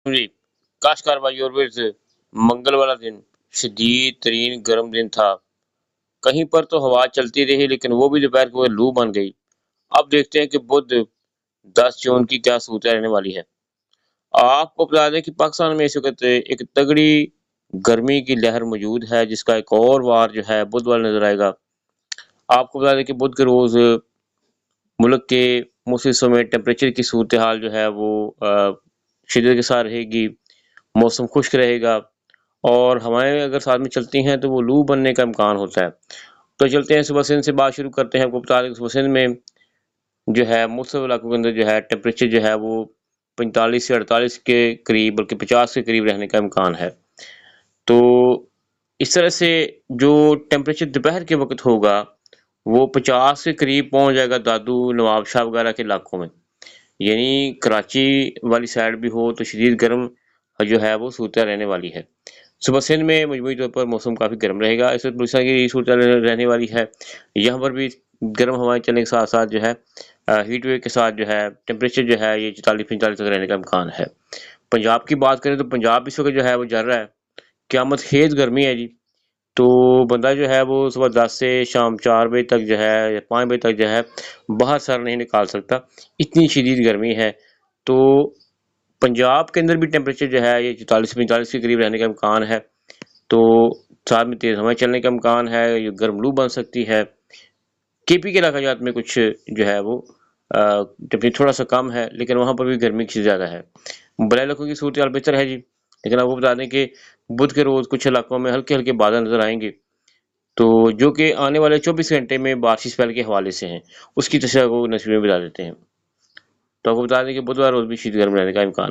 जी, काश्तकार भाइयों और फिर मंगल वाला दिन शदीद तरीन गर्म दिन था। कहीं पर तो हवा चलती रही लेकिन वो भी दोपहर को लू बन गई। अब देखते हैं कि बुध 10 जून की क्या सूरत रहने वाली है। आपको बता दें कि पाकिस्तान में इस वक़्त एक तगड़ी गर्मी की लहर मौजूद है जिसका एक और वार जो है बुध वाला नज़र आएगा। आपको बता दें कि बुध के रोज़ मुल्क के मुख्तलिफ हिस्सों में टेम्परेचर की सूरत हाल जो है वो शिद्दत के साथ रहेगी, मौसम खुश्क रहेगा और हवाएँ अगर साथ में चलती हैं तो वो लू बनने का इम्कान होता है। तो चलते हैं सुबह सिंध से बात शुरू करते हैं। आपको बता दें कि सुबह सिंध में जो है मुख्तलिफ इलाकों के अंदर जो है टेम्परेचर जो है वो 45 से 48 के करीब बल्कि 50 के करीब रहने का इम्कान है। तो इस तरह से जो टेम्परेचर दोपहर के वक़्त होगा वो 50 के करीब पहुँच जाएगा दादू, नवाबशाह वगैरह के इलाकों में। यानी कराची वाली साइड भी हो तो शदीद गर्म जो है वो सूरत रहने वाली है। सुबह सिंध में मजमूई तौर पर मौसम काफ़ी गर्म रहेगा। इस वक़्त बलूचिस्तान की सूरत रहने वाली है। यहाँ पर भी गर्म हवाएँ चलने के साथ-साथ जो है हीट वेव के साथ जो है टेम्परेचर जो है ये 44-45 तक रहने का इम्कान है। पंजाब की बात करें तो पंजाब इस वक़्त जो है वो जल रहा है। क़यामत खेज़ गर्मी है जी। तो बंदा जो है वो सुबह 10 से शाम 4 बजे तक जो है या 5 बजे तक जो है बाहर सर नहीं निकाल सकता, इतनी शदीद गर्मी है। तो पंजाब के अंदर भी टेम्परेचर जो है ये 44-45 के करीब रहने का इम्कान है। तो साथ में तेज़ हवाएँ चलने का इम्कान है, ये गर्म लू बन सकती है। केपी के इलाकाजात में कुछ जो है वो टेम्परेचर थोड़ा-सा कम है, लेकिन वहाँ पर भी गर्मी कुछ ज़्यादा है। बड़े इलाकों की सूरत हाल बेहतर है जी, लेकिन आपको बता दें कि बुध के रोज़ कुछ इलाकों में हल्के-हल्के बादल नज़र आएँगे, तो जो कि आने वाले 24 घंटे में बारिश स्पेल के हवाले से हैं। उसकी तस्वीर को नस्बी में बता देते हैं। तो आपको बता दें कि बुधवार रोज़ भी शीत गर्म रहने का इम्कान है।